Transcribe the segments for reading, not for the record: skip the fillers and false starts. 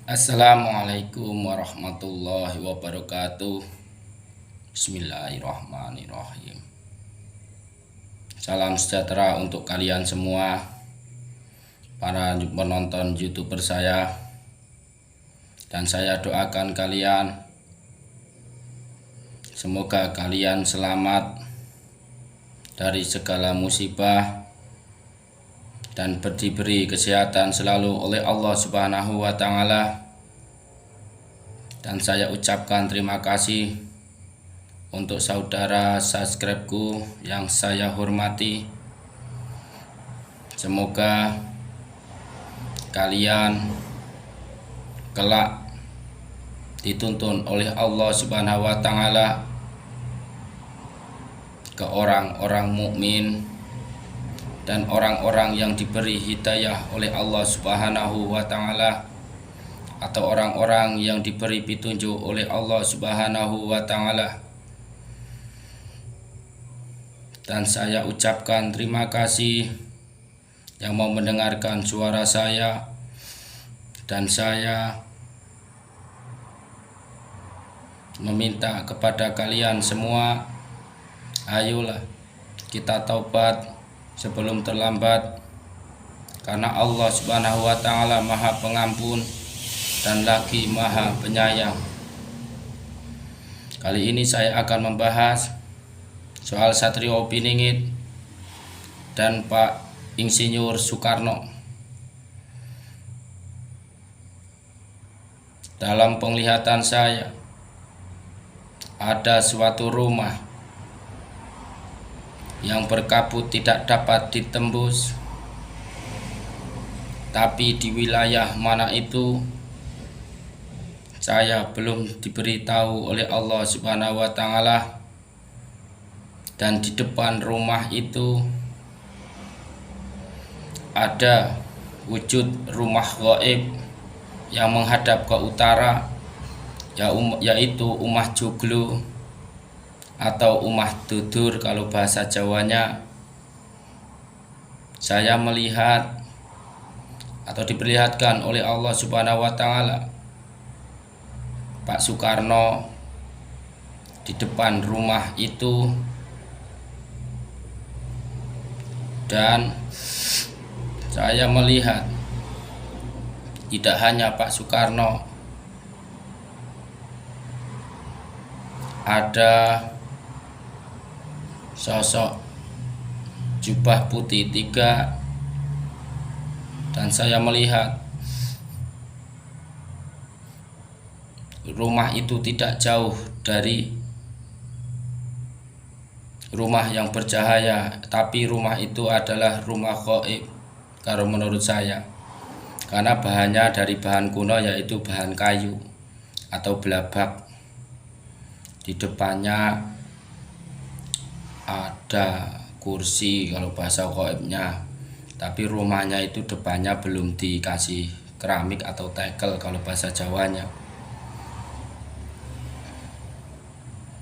Assalamualaikum warahmatullahi wabarakatuh. Bismillahirrahmanirrahim. Salam sejahtera untuk kalian semua, para penonton YouTuber saya. Dan saya doakan kalian, semoga kalian selamat dari segala musibah dan diberi kesehatan selalu oleh Allah Subhanahu wa Ta'ala. Dan saya ucapkan terima kasih untuk saudara subscribeku yang saya hormati. Semoga kalian kelak dituntun oleh Allah Subhanahu wa Ta'ala ke orang-orang mukmin dan orang-orang yang diberi hidayah oleh Allah Subhanahu wa Ta'ala, atau orang-orang yang diberi petunjuk oleh Allah Subhanahu wa Ta'ala. Dan saya ucapkan terima kasih yang mau mendengarkan suara saya, dan saya meminta kepada kalian semua, ayolah kita taubat sebelum terlambat, karena Allah Subhanahu wa Ta'ala Maha Pengampun dan lagi Maha Penyayang. Kali ini saya akan membahas soal Satrio Piningit dan Pak Insinyur Soekarno. Dalam penglihatan saya, ada suatu rumah yang berkabut tidak dapat ditembus, tapi di wilayah mana itu saya belum diberitahu oleh Allah Subhanahu wa Ta'ala. Dan di depan rumah itu ada wujud rumah gaib yang menghadap ke utara, yaitu Umah Joglo atau Umah Dudur kalau bahasa Jawanya. Saya melihat atau diperlihatkan oleh Allah Subhanahu wa Ta'ala Pak Soekarno di depan rumah itu. Dan saya melihat tidak hanya Pak Soekarno, ada sosok jubah putih 3, dan saya melihat rumah itu tidak jauh dari rumah yang bercahaya, tapi rumah itu adalah rumah gaib kalau menurut saya, karena bahannya dari bahan kuno, yaitu bahan kayu atau belabak. Di depannya ada kursi kalau bahasa gaibnya, tapi rumahnya itu depannya belum dikasih keramik atau tegel kalau bahasa Jawanya.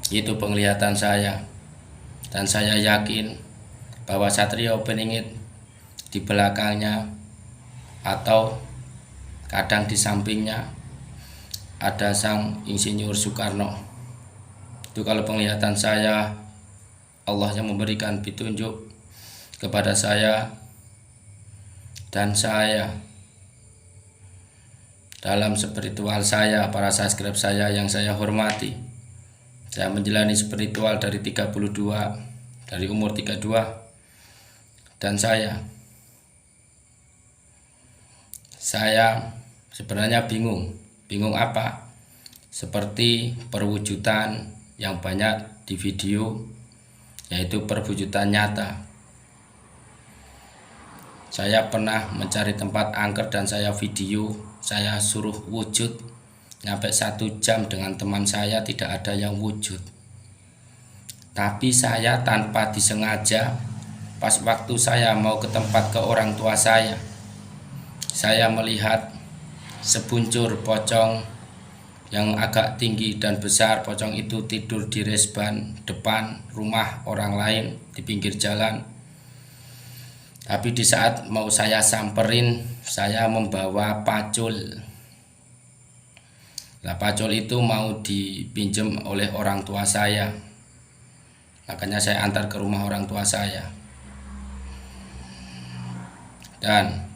Itu penglihatan saya, dan saya yakin bahwa Satrio Piningit di belakangnya atau kadang di sampingnya ada Sang Insinyur Soekarno. Itu kalau penglihatan saya, Allah yang memberikan petunjuk kepada saya, dan saya dalam spiritual saya, para subscribe saya yang saya hormati, saya menjalani spiritual dari umur 32, dan saya sebenarnya bingung apa? Seperti perwujudan yang banyak di video, yaitu perwujudan nyata. Saya pernah mencari tempat angker dan saya video, saya suruh wujud sampai 1 jam dengan teman saya, tidak ada yang wujud. Tapi saya tanpa disengaja, pas waktu saya mau ke tempat ke orang tua saya melihat sebuncur pocong yang agak tinggi dan besar. Pocong itu tidur di resban depan rumah orang lain di pinggir jalan. Tapi di saat mau saya samperin, saya membawa pacul. Nah, pacul itu mau dipinjam oleh orang tua saya, makanya saya antar ke rumah orang tua saya. Dan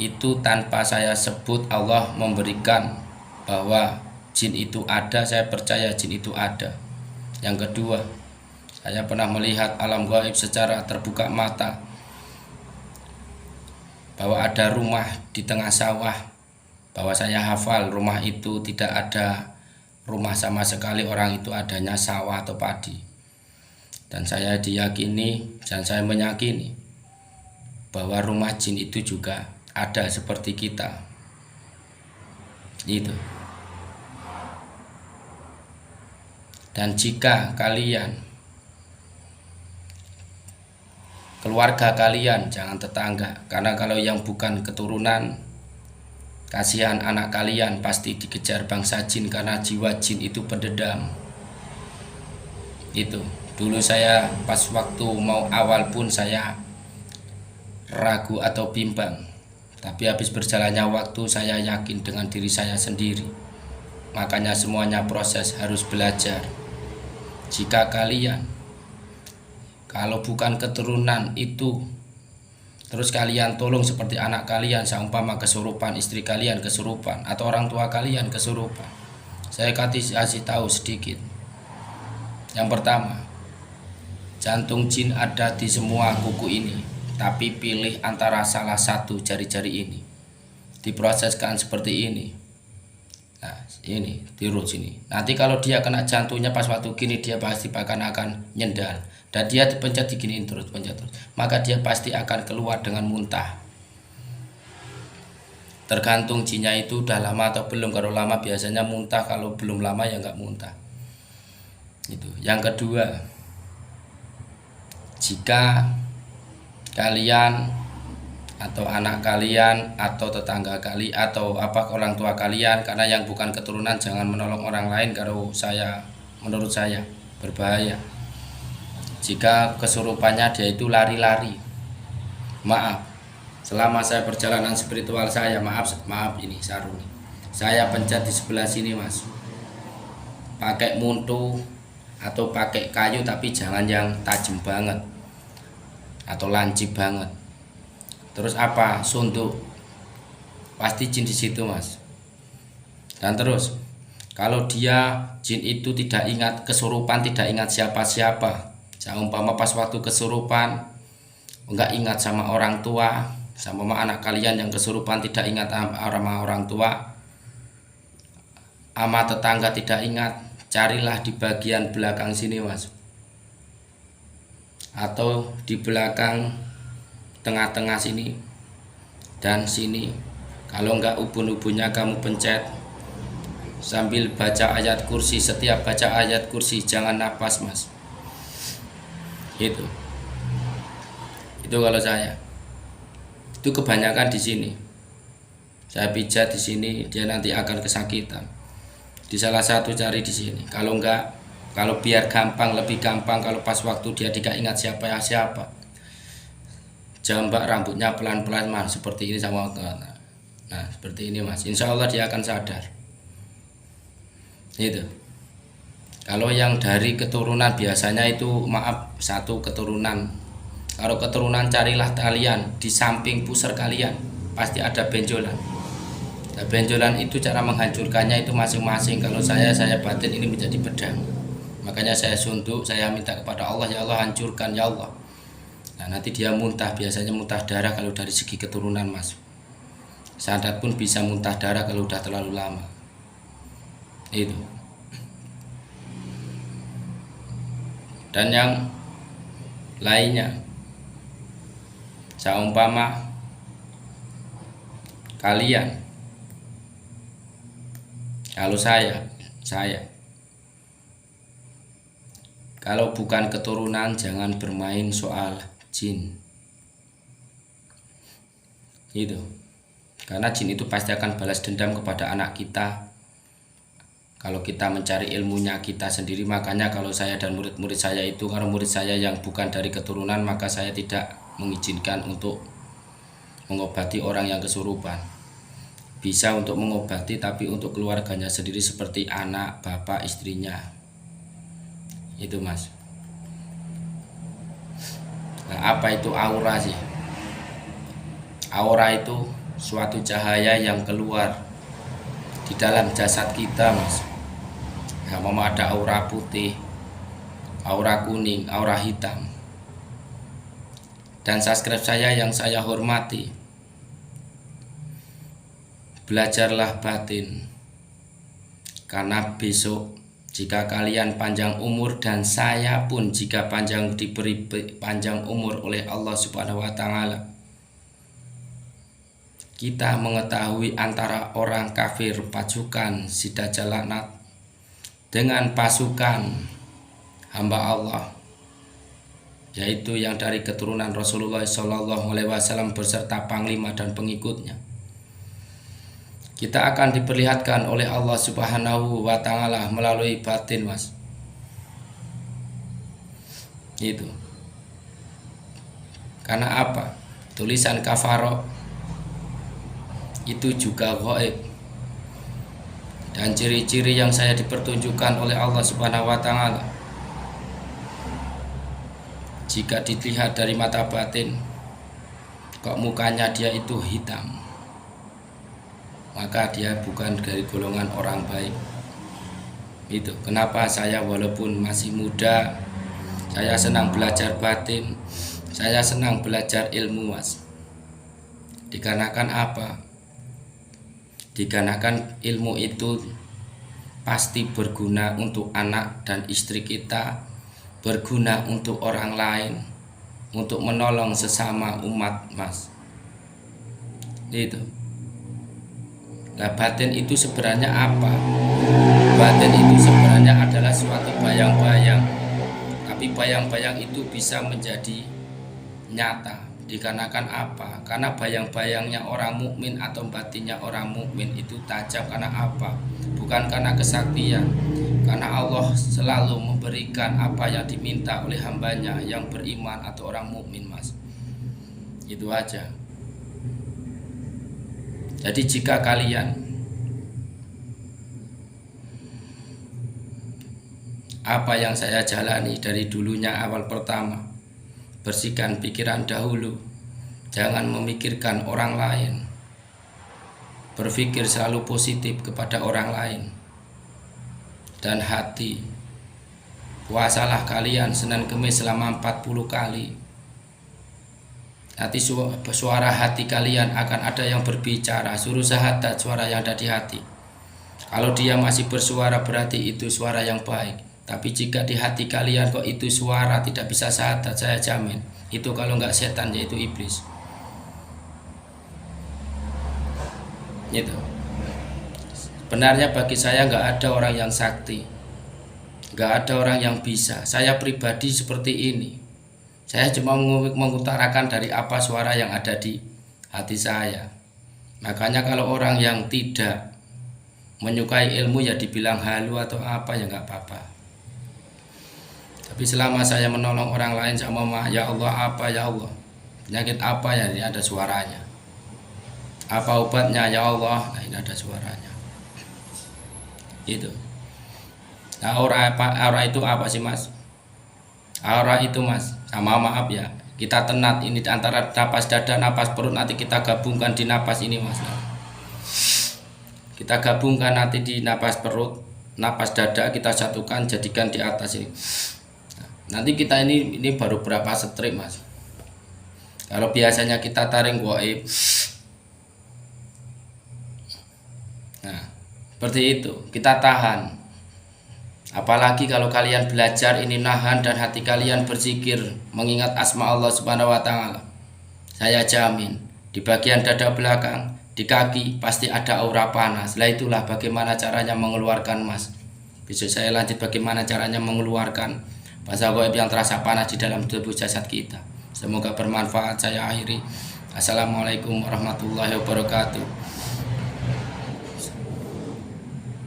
itu tanpa saya sebut, Allah memberikan bahwa jin itu ada. Saya percaya jin itu ada. Yang kedua, saya pernah melihat alam gaib secara terbuka mata, bahwa ada rumah di tengah sawah, bahwa saya hafal rumah itu tidak ada rumah sama sekali, orang itu adanya sawah atau padi. Dan saya diyakini dan saya meyakini bahwa rumah jin itu juga ada seperti kita. Itu. Dan jika kalian, keluarga kalian, jangan tetangga, karena kalau yang bukan keturunan, kasihan anak kalian pasti dikejar bangsa jin, karena jiwa jin itu pendendam. Itu dulu saya pas waktu mau awal pun saya ragu atau bimbang, tapi habis berjalannya waktu saya yakin dengan diri saya sendiri. Makanya semuanya proses, harus belajar. Jika kalian kalau bukan keturunan itu, terus kalian tolong seperti anak kalian, seumpama kesurupan, istri kalian kesurupan, atau orang tua kalian kesurupan, saya kasih tahu sedikit. Yang pertama, jantung jin ada di semua kuku ini, tapi pilih antara salah satu jari-jari ini, diproseskan seperti ini. Nah, ini dirut sini. Nanti kalau dia kena jantungnya pas waktu gini, dia pasti akan nyendal. Dan dia dipencet diginiin terus, pencet terus, maka dia pasti akan keluar dengan muntah. Tergantung jinnya itu udah lama atau belum. Kalau lama biasanya muntah, kalau belum lama ya nggak muntah. Itu. Yang kedua, jika kalian atau anak kalian atau tetangga kali atau orang tua kalian, karena yang bukan keturunan jangan menolong orang lain, kalau menurut saya berbahaya. Jika kesurupannya dia itu lari-lari, maaf, selama saya perjalanan spiritual saya, maaf ini sarung, saya pencet di sebelah sini mas, pakai muntu atau pakai kayu, tapi jangan yang tajam banget atau lancip banget. Terus sunduk, pasti jin di situ mas. Dan terus kalau dia jin itu tidak ingat kesurupan, tidak ingat siapa-siapa, seumpama pas waktu kesurupan enggak ingat sama orang tua, sama anak kalian yang kesurupan tidak ingat sama orang tua, sama tetangga tidak ingat, carilah di bagian belakang sini mas, atau di belakang tengah-tengah sini dan sini. Kalau enggak ubun-ubunnya kamu pencet sambil baca ayat kursi. Setiap baca ayat kursi jangan napas mas. Itu kalau saya itu kebanyakan di sini. Saya pijat di sini, dia nanti akan kesakitan. Di salah satu cari di sini. Kalau biar gampang, lebih gampang, kalau pas waktu dia tidak ingat siapa, jambak rambutnya pelan-pelan mas, seperti ini sama. Nah seperti ini mas, insya Allah dia akan sadar. Itu. Kalau yang dari keturunan biasanya itu maaf satu keturunan. Kalau keturunan carilah kalian di samping pusar kalian, pasti ada benjolan. Nah, benjolan itu cara menghancurkannya itu masing-masing. Kalau saya batin ini menjadi pedang. Makanya saya sunduk, saya minta kepada Allah, ya Allah hancurkan ya Allah. Nah nanti dia muntah, biasanya muntah darah kalau dari segi keturunan mas. Sandat pun bisa muntah darah kalau udah terlalu lama. Itu. Dan yang lainnya, seumpama kalian, kalau saya kalau bukan keturunan jangan bermain soal jin. Itu. Karena jin itu pasti akan balas dendam kepada anak kita kalau kita mencari ilmunya kita sendiri. Makanya kalau saya dan murid-murid saya itu, kalau murid saya yang bukan dari keturunan, maka saya tidak mengizinkan untuk mengobati orang yang kesurupan. bisa untuk mengobati, tapi untuk keluarganya sendiri seperti anak, bapak, istrinya. Itu Mas. Nah, apa itu aura sih? Aura itu suatu cahaya yang keluar di dalam jasad kita Mas. Nah, mau ada aura putih, aura kuning, aura hitam. Dan subscribe saya yang saya hormati, belajarlah batin, karena besok jika kalian panjang umur dan saya pun jika diberi panjang umur oleh Allah Subhanahu wa taala, kita mengetahui antara orang kafir pasukan si Dajjal laknat dengan pasukan hamba Allah, yaitu yang dari keturunan Rasulullah SAW beserta panglima dan pengikutnya. Kita akan diperlihatkan oleh Allah Subhanahu wa taala melalui batin Mas. Itu. Karena apa? Tulisan kafaro itu juga gaib. Dan ciri-ciri yang saya dipertunjukkan oleh Allah Subhanahu wa taala, jika dilihat dari mata batin, kok mukanya dia itu hitam, maka dia bukan dari golongan orang baik. Itu kenapa saya walaupun masih muda, saya senang belajar batin, saya senang belajar ilmu Mas. Dikarenakan apa? Dikarenakan ilmu itu pasti berguna untuk anak dan istri kita, berguna untuk orang lain, untuk menolong sesama umat Mas. Itu. Nah, batin itu sebenarnya apa? Batin itu sebenarnya adalah suatu bayang-bayang, tapi bayang-bayang itu bisa menjadi nyata. Dikarenakan apa? Karena bayang-bayangnya orang mukmin atau batinnya orang mukmin itu tajam. Karena apa? Bukan karena kesaktian, karena Allah selalu memberikan apa yang diminta oleh hambanya yang beriman atau orang mukmin Mas. Itu aja. Jadi jika kalian apa yang saya jalani dari dulunya awal pertama, bersihkan pikiran dahulu, jangan memikirkan orang lain, berpikir selalu positif kepada orang lain, dan hati. Puasalah kalian Senin Kemis selama 40 kali. Nanti suara hati kalian akan ada yang berbicara. Suruh syahadat suara yang ada di hati. Kalau dia masih bersuara berarti itu suara yang baik. Tapi jika di hati kalian kok itu suara tidak bisa syahadat, saya jamin itu kalau nggak setan yaitu iblis. Itu. Sebenarnya bagi saya nggak ada orang yang sakti, nggak ada orang yang bisa. Saya pribadi seperti ini. Saya cuma mengutarakan dari apa suara yang ada di hati saya. Makanya kalau orang yang tidak menyukai ilmu ya dibilang halu atau apa ya nggak apa-apa. Tapi selama saya menolong orang lain sama ya Allah, apa ya Allah, penyakit apa ya, ini ada suaranya. Apa obatnya ya Allah, nah ini ada suaranya. Gitu. Nah, aura itu apa sih Mas? Aura itu Mas, sama maaf ya, kita tenat ini antara napas dada, napas perut, nanti kita gabungkan di napas ini Mas. Kita gabungkan nanti di napas perut, napas dada kita satukan, jadikan di atas ini. Nanti kita ini baru berapa strip Mas. Kalau biasanya kita taring gaib, nah seperti itu kita tahan. Apalagi kalau kalian belajar ini nahan dan hati kalian berzikir mengingat asma Allah Subhanahu wa taala, saya jamin di bagian dada belakang, di kaki pasti ada aura panas. Lah itulah bagaimana caranya mengeluarkan Mas. Besok saya lanjut bagaimana caranya mengeluarkan bahasa gaib yang terasa panas di dalam tubuh jasad kita. Semoga bermanfaat. Saya akhiri. Assalamualaikum warahmatullahi wabarakatuh.